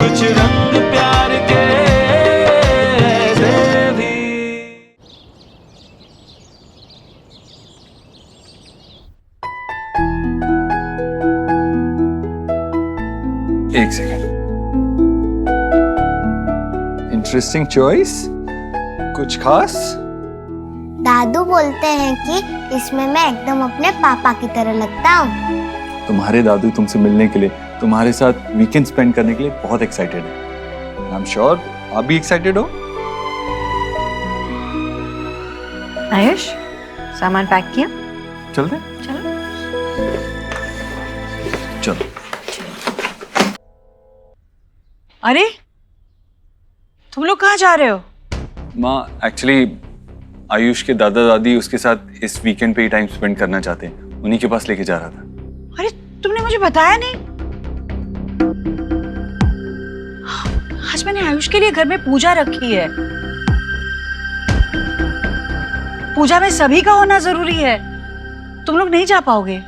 कुछ रंग प्यार के ऐसे भी। एक सेकंड। Interesting choice. कुछ खास? दादू बोलते हैं कि इसमें मैं एकदम अपने पापा की तरह लगता हूँ। तुम्हारे दादू तुमसे मिलने के लिए, तुम्हारे साथ वीकेंड स्पेंड करने के लिए बहुत एक्साइटेड है। आई एम श्योर आप भी एक्साइटेड हो। आयुष, सामान पैक किया? चलते? चलो। चलो। अरे, तुम लोग कहाँ जा रहे हो? माँ, एक्चुअली आयुष के दादा दादी उसके साथ इस वीकेंड पे ही टाइम स्पेंड करना चाहते हैं, उन्हीं के पास लेके जा रहा था। अरे, तुमने मुझे बताया नहीं। आज मैंने आयुष के लिए घर में पूजा रखी है। पूजा में सभी का होना जरूरी है। तुम लोग नहीं जा पाओगे।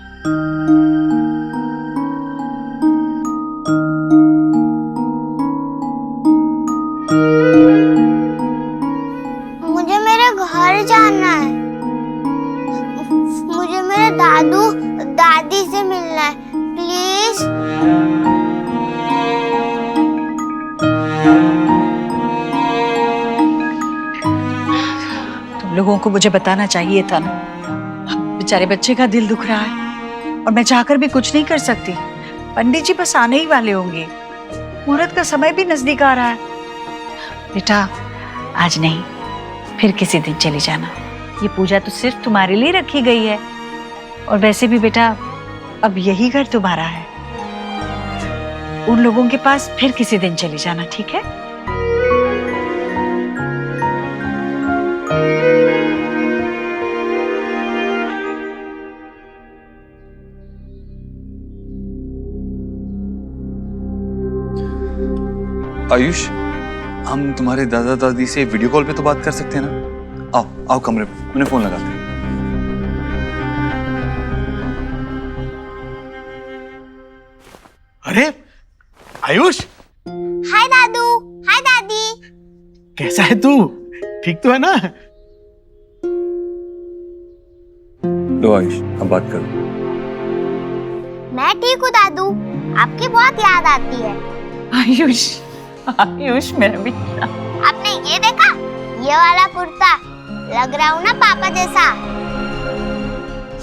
मुझे मेरे घर जाना है। मुझे मेरे दादू दादी से मिलना है, प्लीज। तुम लोगों को मुझे बताना चाहिए था ना। बेचारे बच्चे का दिल दुख रहा है और मैं चाहकर भी कुछ नहीं कर सकती। पंडित जी बस आने ही वाले होंगे। मुहूर्त का समय भी नजदीक आ रहा है। बेटा, आज नहीं, फिर किसी दिन चली जाना। ये पूजा तो सिर्फ तुम्हारे लिए रखी गई है। और वैसे भी बेटा, अब यही घर तुम्हारा है। उन लोगों के पास फिर किसी दिन चली जाना, ठीक है? आयुष, हम तुम्हारे दादा दादी से वीडियो कॉल पे तो बात कर सकते हैं ना? आओ आओ कमरे में, उन्हें फोन लगाते हैं। अरे आयुष, हाय दादू, हाय दादी। कैसा है तू? ठीक तो है ना? लो आयुष, अब बात करो। मैं ठीक हूँ दादू, आपकी बहुत याद आती है। आयुष, आयुष मेरा बेटा। आपने ये देखा, ये वाला कुर्ता, लग रहा हूँ ना पापा जैसा।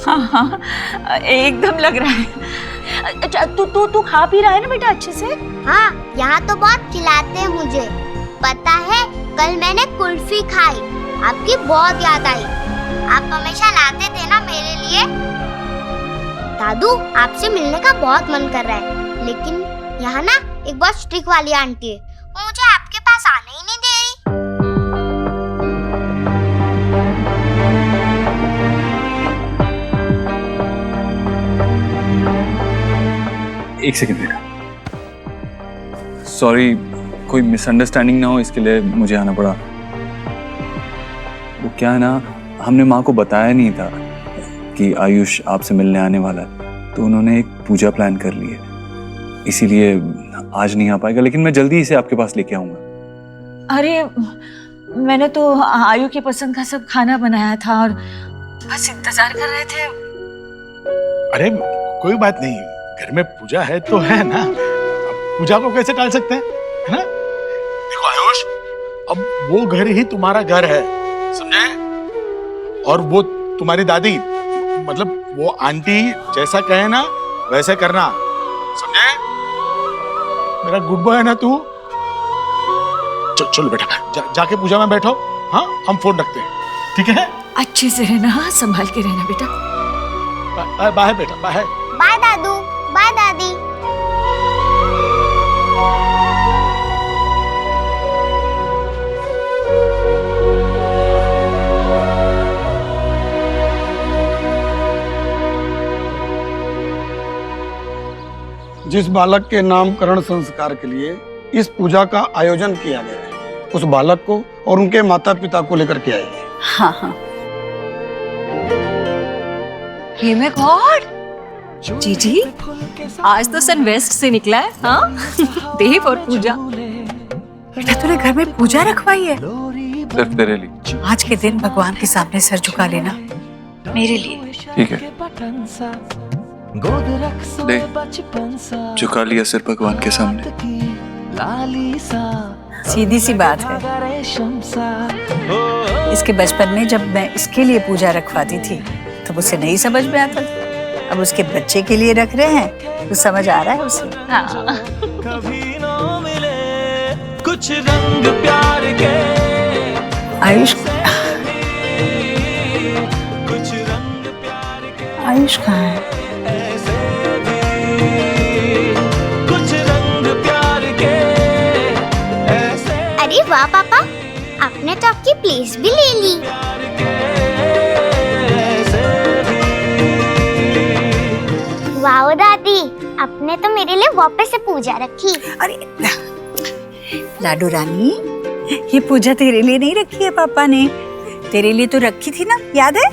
हाँ हाँ, एकदम लग रहा है। अच्छा, तू खा पी रहा है ना बेटा अच्छे से? हाँ, यहाँ तो बहुत खिलाते हैं मुझे। पता है, कल मैंने कुल्फी खाई, आपकी बहुत याद आई। आप हमेशा लाते थे ना मेरे लिए। दादू, आपसे मिलने का बहुत मन कर रहा है, लेकिन यहाँ ना एक बहुत स्ट्रिक्ट वाली आंटी है, वो मुझे आपके पास आने ही नहीं दे रही। एक सेकंड बेटा, सॉरी, कोई मिसअंडरस्टैंडिंग ना हो इसके लिए मुझे आना पड़ा। वो क्या है ना, हमने माँ को बताया नहीं था कि आयुष आपसे मिलने आने वाला है, तो उन्होंने एक पूजा प्लान कर ली है, इसीलिए आज नहीं आ पाएगा, लेकिन मैं जल्दी इसे आपके पास लेके आऊंगा। अरे, मैंने तो आयु की पसंद का सब खाना बनाया था और बस इंतजार कर रहे थे। अरे कोई बात नहीं, घर में पूजा है तो है ना, अब पूजा को कैसे टाल सकते हैं, है ना? देखो आयुष, अब वो घर ही तुम्हारा घर है, समझे? और वो तुम्हारी दादी, मतलब वो आंटी जैसा कहे ना वैसे करना, समझे? मेरा गुड बॉय है ना तू? चलो बेटा, जाके पूजा में बैठो। हाँ, हम फोन रखते हैं, ठीक है? अच्छे से रहना, संभाल के रहना बेटा। बाय बेटा, बाय। बाय दादू, बाय दादी। जिस बालक के नामकरण संस्कार के लिए इस पूजा का आयोजन किया गया है, उस बालक को और उनके माता पिता को लेकर के आइए। हाँ हाँ। हे माय गॉड, जीजी, आज तो सन वेस्ट से निकला है। हाँ देव और पूजा। बेटा तूने घर में पूजा रखवाई है? सिर्फ तेरे लिए। आज के दिन भगवान के सामने सर झुका लेना मेरे लिए। ठीक है, ले झुका लिया सिर भगवान के सामने। सीधी सी बात है, इसके बचपन में जब मैं इसके लिए पूजा रखवाती थी तो उसे नहीं समझ में आता था। अब उसके बच्चे के लिए रख रहे हैं तो समझ आ रहा है उसे। हाँ। कभी ना मिले कुछ रंग प्यार के, आयुष, कुछ रंग प्यार के आयुष कहाँ है? ऐसे भी कुछ रंग प्यार के ऐसे अरे वाह पापा, आपने तो आपकी प्लेस भी ले ली। प्यार के ऐसे भी। वाह दादी, आपने तो मेरे लिए वापस से पूजा रखी। अरे लाडू रानी, ये पूजा तेरे लिए नहीं रखी है पापा ने, तेरे लिए तो रखी थी ना, याद है?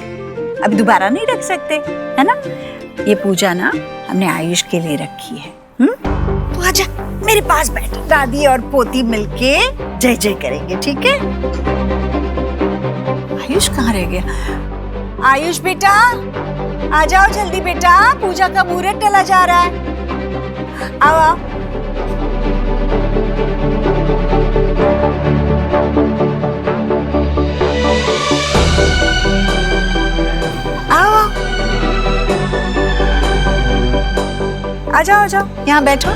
अब दोबारा नहीं रख सकते, है ना? ये पूजा ना हमने आयुष के लिए रखी है। तू आजा मेरे पास बैठ, दादी और पोती मिलके जय जय करेंगे, ठीक है? आयुष कहाँ रह गया? आयुष बेटा, आ जाओ जल्दी बेटा, पूजा का मुहूर्त टला जा रहा है। आओ आओ। आओ आ जाओ, आ जाओ, यहाँ बैठो।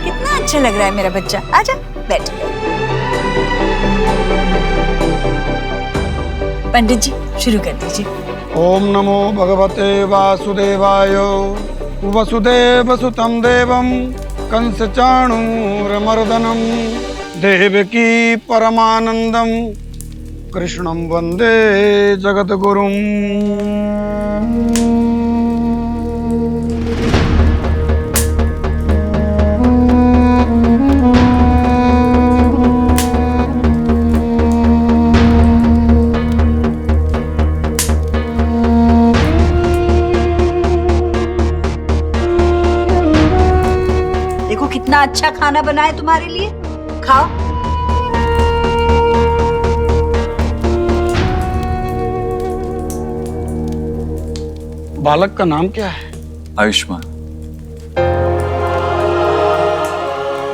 कितना अच्छा लग रहा है मेरा बच्चा, आजा बैठ। पंडित जी शुरू कर दीजिए। ओम नमो भगवते वासुदेवाय। वसुदेव सुतं देवं कंस चाणूरमर्दनं देवकी परमानंदं कृष्णं वंदे जगद्गुरुं। देखो कितना अच्छा खाना बना है तुम्हारे लिए, खाओ। बालक का नाम क्या है? आयुष्मान।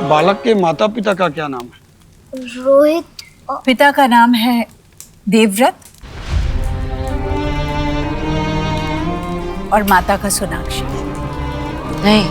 बालक के माता पिता का क्या नाम है? रोहित। पिता का नाम है देवव्रत और माता का सोनाक्षी। नहीं,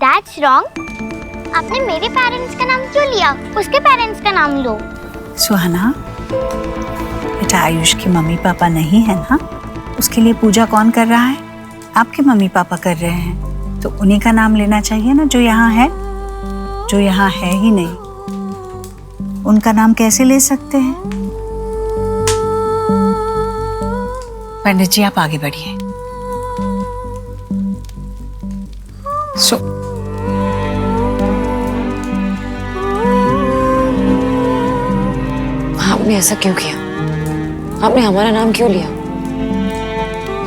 That's wrong. आपने मेरे पेरेंट्स का नाम क्यों लिया? उसके पेरेंट्स का नाम लो। सुहाना, बेटा आयुष की मम्मी पापा नहीं है ना, उसके लिए पूजा कौन कर रहा है? आपके मम्मी पापा कर रहे हैं, तो उन्हीं का नाम लेना चाहिए ना, जो यहाँ है, जो यहाँ है ही नहीं, उनका नाम कैसे ले सकते हैं? पंडित जी आप आगे बढ़िए। आपने ऐसा क्यों किया? आपने हमारा नाम क्यों लिया?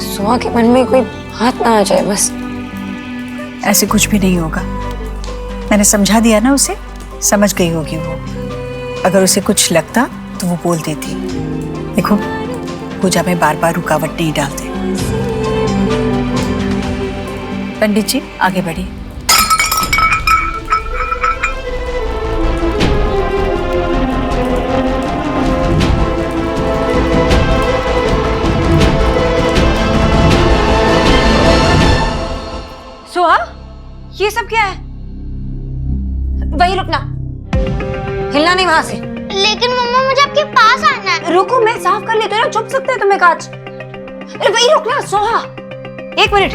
सुहा के मन में कोई हाथ ना आ जाए बस। ऐसे कुछ भी नहीं होगा, मैंने समझा दिया ना उसे, समझ गई होगी वो। अगर उसे कुछ लगता तो वो बोल देती। देखो पूजा में बार बार रुकावट नहीं डालते। पंडित जी आगे बढ़िए। सुहा, ये सब क्या है? वहीं रुकना, हिलना नहीं वहां से। लेकिन मम्मा मुझे आपके पास आना है। रुको, मैं साफ कर लेती हूँ ना, छुप सकते हैं तुम्हें कांच। अरे वहीं रुकना सोहा, एक मिनट।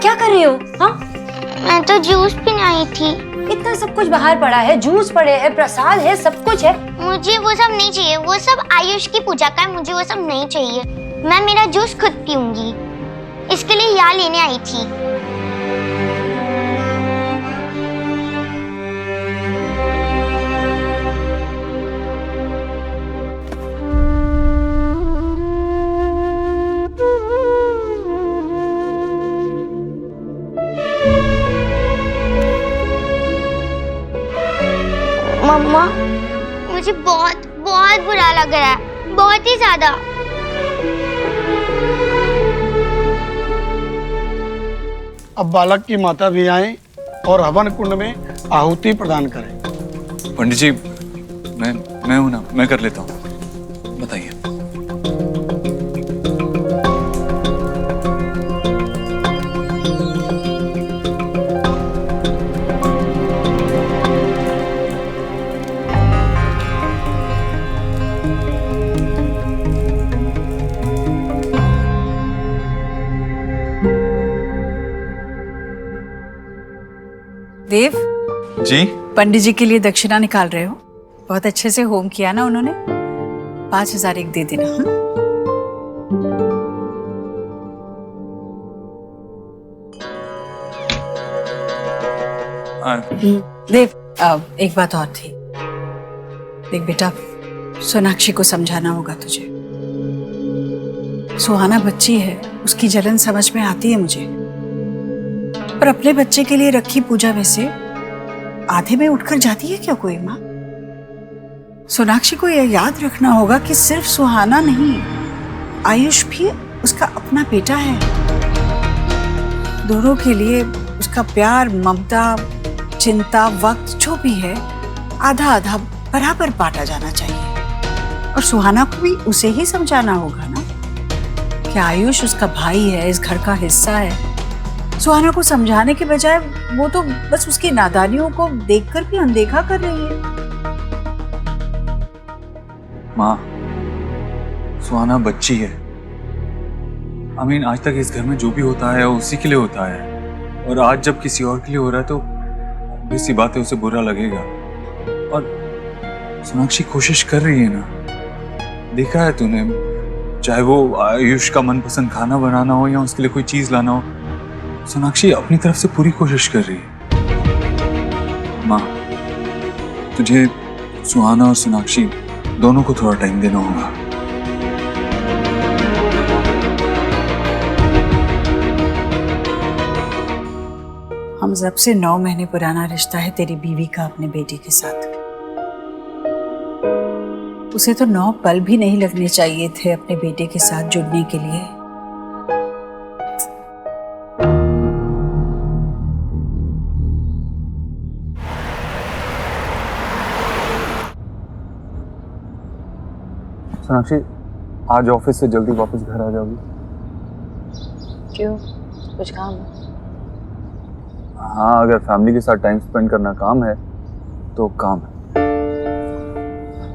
क्या कर रही हो? हाँ, मैं तो जूस पीने आई थी। इतना सब कुछ बाहर पड़ा है, जूस पड़े हैं, प्रसाद है, सब कुछ है। मुझे वो सब नहीं चाहिए, वो सब आयुष की पूजा का है, मुझे वो सब नहीं चाहिए। मैं मेरा जूस खुद पीऊंगी, इसके लिए यहाँ लेने आई थी। मम्मा, मुझे बहुत बहुत बुरा लग रहा है, बहुत ही ज्यादा। अब बालक की माता भी आए और हवन कुंड में आहुति प्रदान करें। पंडित जी, मैं हूं ना, मैं कर लेता हूँ, बताइए। देव जी, पंडित जी के लिए दक्षिणा निकाल रहे हो? बहुत अच्छे से होम किया ना उन्होंने। 5,000 एक दे देना। देव, एक बात और थी। देख बेटा, सोनाक्षी को समझाना होगा तुझे। सुहाना बच्ची है, उसकी जलन समझ में आती है मुझे, पर अपने बच्चे के लिए रखी पूजा में से आधे में उठकर जाती है क्या कोई माँ? सोनाक्षी को यह याद रखना होगा कि सिर्फ सुहाना नहीं, आयुष भी उसका अपना बेटा है। दोनों के लिए उसका प्यार, ममता, चिंता, वक्त जो भी है, आधा आधा बराबर बांटा जाना चाहिए। और सुहाना को भी उसे ही समझाना होगा ना कि आयुष उसका भाई है, इस घर का हिस्सा है। सुहाना को समझाने के बजाय वो तो बस उसकी नादानियों को देखकर भी अनदेखा कर रही है। माँ, सुहाना बच्ची है। आज तक इस घर में जो भी होता है वो उसी के लिए होता है, और आज जब किसी और के लिए हो रहा है तो obvious सी बात है, उसे बुरा लगेगा। और सोनाक्षी कोशिश कर रही है ना, देखा है तूने, चाहे वो आयुष का मनपसंद खाना बनाना हो या उसके लिए कोई चीज लाना हो, सोनाक्षी अपनी तरफ से पूरी कोशिश कर रही है। माँ, तुझे सुहाना और सोनाक्षी दोनों को थोड़ा टाइम देना होगा। हम जब से 9 महीने पुराना रिश्ता है तेरी बीवी का अपने बेटे के साथ। उसे तो 9 पल भी नहीं लगने चाहिए थे अपने बेटे के साथ जुड़ने के लिए। सोनाक्षी, आज ऑफिस से जल्दी वापस घर आ जाओगी? क्यों, कुछ काम है? हाँ, अगर फैमिली के साथ टाइम स्पेंड करना काम है तो काम है।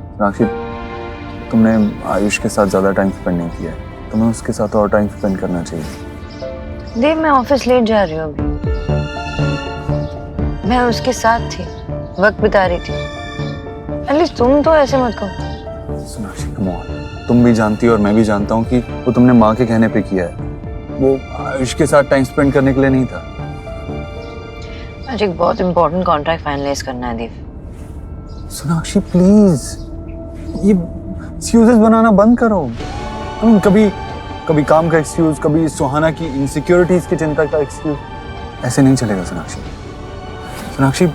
सोनाक्षी, तुमने आयुष के साथ ज्यादा टाइम स्पेंड नहीं किया है, तुम्हें उसके साथ और टाइम स्पेंड करना चाहिए। देव, मैं ऑफिस लेट जा रही हूँ अभी। मैं उसके साथ थी, वक्त बिता रही थी। एटलीस्ट तुम तो ऐसे मत कहो। सोनाक्षी, कम ऑन, तुम भी जानती हो और मैं भी जानता हूँ कि वो तुमने माँ के कहने पे किया है, वो आयुष के साथ टाइम स्पेंड करने के लिए नहीं था। मुझे एक बहुत इंपॉर्टेंट कॉन्ट्रैक्ट फाइनलाइज करना है देव। सोनाक्षी प्लीज, ये एक्सक्यूजेस बनाना बंद करो। कभी काम का एक्सक्यूज, कभी सुहाना की इनसिक्योरिटीज की चिंता का एक्सक्यूज, ऐसे नहीं चलेगा सोनाक्षी। सोनाक्षी,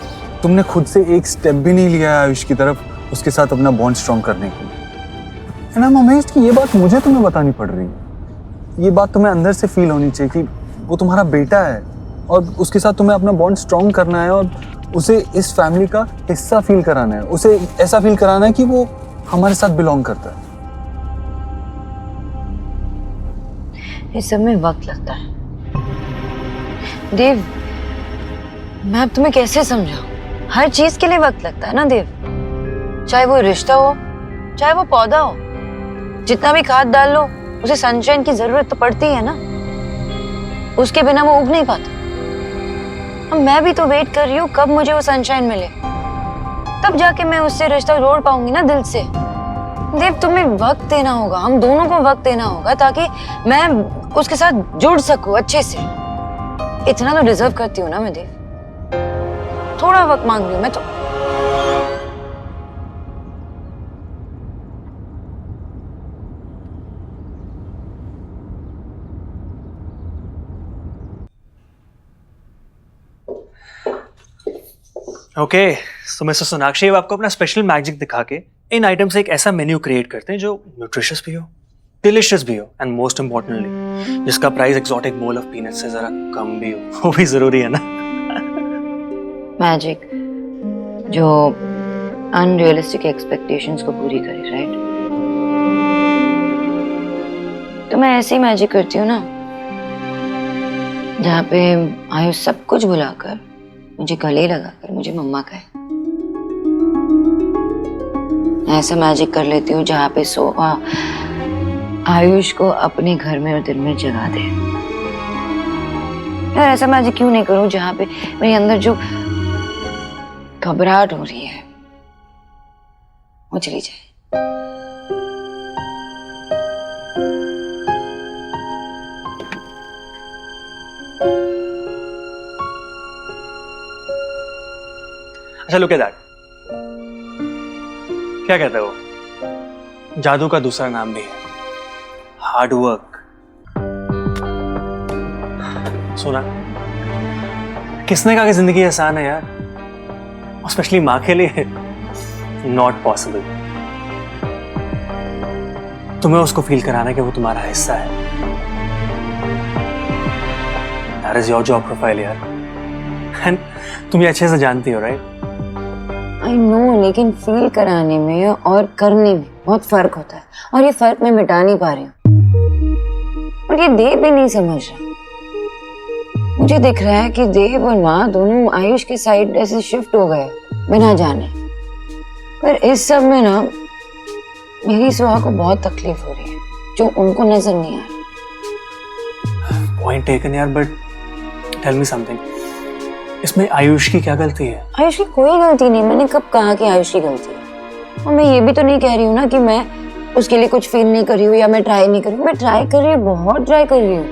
तुमने खुद से एक स्टेप भी नहीं लिया है आयुष की तरफ उसके साथ अपना बॉन्ड स्ट्रॉन्ग करने के लिए। एंड आई एम अमेज्ड कि ये बात मुझे तुम्हें बतानी पड़ रही है। ये बात तुम्हें अंदर से फील होनी चाहिए कि वो तुम्हारा बेटा है और उसके साथ तुम्हें अपना बॉन्ड स्ट्रॉन्ग करना है और उसे इस फैमिली का हिस्सा फील कराना है, उसे ऐसा फील कराना है कि वो हमारे साथ बिलोंग करता है। इस सब में वक्त लगता है देव। मैं अब तुम्हें कैसे समझाऊं? हर चीज के लिए वक्त लगता है ना देव, चाहे वो रिश्ता हो चाहे वो पौधा हो। जितना भी खाद डाल लो उसे सनशाइन की जरूरत तो पड़ती है ना। उसके बिना वो उग नहीं पाता। अब मैं भी तो वेट कर रही हूँ कब मुझे वो सनशाइन मिले, तब जाके मैं उससे रिश्ता जोड़ पाऊंगी ना दिल से। देव, तुम्हें वक्त देना होगा, हम दोनों को वक्त देना होगा ताकि मैं उसके साथ जुड़ सकूं अच्छे से। इतना तो डिजर्व करती हूँ ना मैं देव। थोड़ा वक्त मांग रही हूँ मैं तो। ओके, तो मिस्टर सोनाक्षी, अब आपको अपना स्पेशल मैजिक दिखा के इन आइटम से एक ऐसा मेन्यू क्रिएट करते हैं जो न्यूट्रिशियस भी हो, डिलिशियस भी हो एंड मोस्ट इम्पोर्टेंटली जिसका price exotic bowl of peanut से जरा कम भी हो। वो भी जरूरी है ना। मैजिक जो अनरियलिस्टिक एक्सपेक्टेशंस को पूरी करे, राइट? तो मैं ऐसी मैजिक करती हूँ ना जहाँ पे आयुष सब कुछ भुलाकर मुझे गले लगाकर मुझे मम्मा कहे। ऐसा मैजिक कर लेती हूँ जहाँ पे आयुष को अपने घर में और दिल में जगा दे। यार ऐसा मैजिक क्यों नहीं करूँ जहाँ पे मेरे अंदर जो घबराहट हो रही है वो चली जाए। अच्छा, लुक एट दैट। क्या कहते हो? जादू का दूसरा नाम भी है हार्ड वर्क। सुना, किसने कहा कि जिंदगी आसान है यार, स्पेशली माँ के लिए नॉट पॉसिबल। तुम्हें उसको फील कराना कि वो तुम्हारा हिस्सा है। That is your job profile यार, एंड तुम ये अच्छे से जानती हो, राइट? आई नो, लेकिन फील कराने में और करने में बहुत फर्क होता है, और ये फर्क मैं मिटा नहीं पा रही हूँ। और ये देव भी नहीं समझ रहा। मुझे दिख रहा है कि देव और माँ दोनों आयुष के साइड ऐसे शिफ्ट हो गए बिना जाने। पर इस सब में ना मेरी सुहा को बहुत तकलीफ हो रही है जो उनको नजर नहीं आ रहा। पॉइंट टेकन यार, बट टेल मी समथिंग, इसमें आयुष की क्या गलती है? आयुष की कोई गलती नहीं। मैंने कब कहा कि आयुष की गलती है? और मैं ये भी तो नहीं कह रही हूँ ना कि मैं उसके लिए कुछ फील नहीं कर रही हूँ या मैं ट्राई नहीं कर रही हूँ। मैं ट्राई कर रही हूँ, बहुत ट्राई कर रही हूँ,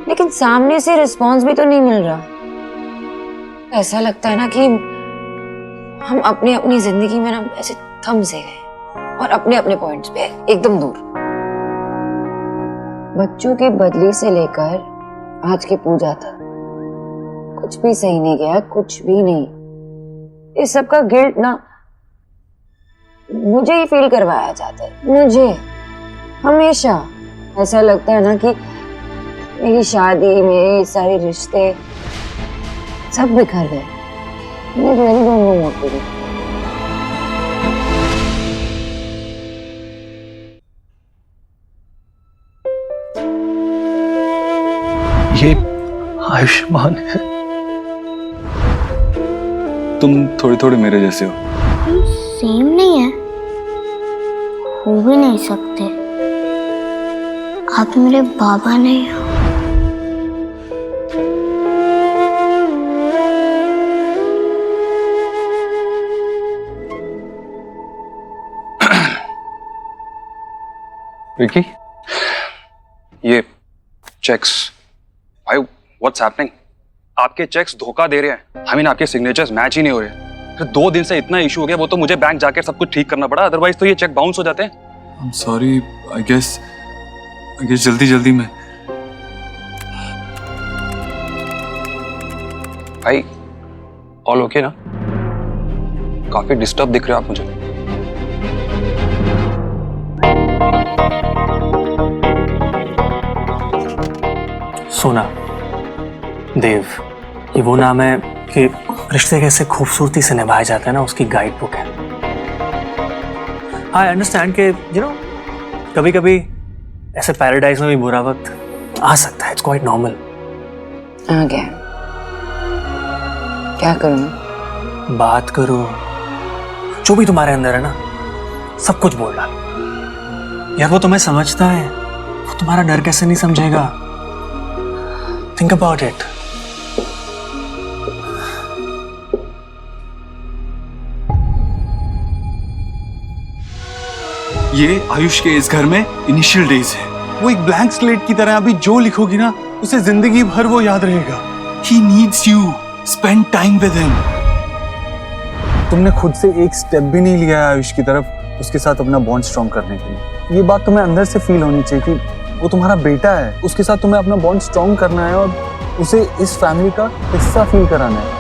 लेकिन सामने से रिस्पॉन्स भी तो नहीं मिल रहा। ऐसा लगता है ना कि हम अपनी अपनी जिंदगी में ना ऐसे थम से गए और अपने अपने पॉइंट्स पे एकदम दूर। बच्चों की बदली से लेकर आज की पूजा तक कुछ भी सही नहीं गया, कुछ भी नहीं। इस सब का गिल्ट ना मुझे ही फील करवाया जाता है। मुझे हमेशा ऐसा लगता है ना कि मेरी शादी, मेरे सारे रिश्ते सब बिखर गए। मैं really don't know what to do. ये आयुष्मान है। तुम थोड़े थोड़े मेरे जैसे हो। सेम नहीं है, हो भी नहीं सकते। आप मेरे बाबा नहीं हो। विकी, ये चेक्स, भाई व्हाट्स हैपनिंग? आपके चेक्स धोखा दे रहे हैं। आई मीन आपके सिग्नेचर्स मैच ही नहीं हो रहे। फिर 2 दिन से इतना इशू हो गया, वो तो मुझे बैंक जाकर सब कुछ ठीक करना पड़ा, अदरवाइज तो ये चेक बाउंस हो जाते हैं। I am sorry, I guess जल्दी में। भाई ऑल ओके ना? काफी डिस्टर्ब दिख रहे हो आप मुझे। सोना, देव, ये वो नाम है कि रिश्ते कैसे खूबसूरती से निभाए जाते हैं ना, उसकी गाइड बुक है। आई अंडरस्टैंड कि यू नो कभी कभी ऐसे पैराडाइज में भी बुरा वक्त आ सकता है। It's quite normal. आ गया, क्या करूं? बात करो, जो भी तुम्हारे अंदर है ना सब कुछ बोल डालो। यार वो तुम्हें समझता है, वो तुम्हारा डर कैसे नहीं समझेगा? Think about it. ये आयुष के इस घर में इनिशियल डेज है. वो एक ब्लैंक स्लेट की तरह, अभी जो लिखोगी ना उसे जिंदगी भर वो याद रहेगा. He needs you. Spend time with him. तुमने खुद से एक स्टेप भी नहीं लिया है आयुष की तरफ उसके साथ अपना बॉन्ड स्ट्रॉन्ग करने के लिए. ये बात तुम्हें अंदर से फील होनी चाहिए कि वो तुम्हारा बेटा है. उसके साथ तुम्हें अपना बॉन्ड स्ट्रॉन्ग करना है और उसे इस फैमिली का हिस्सा फील कराना है.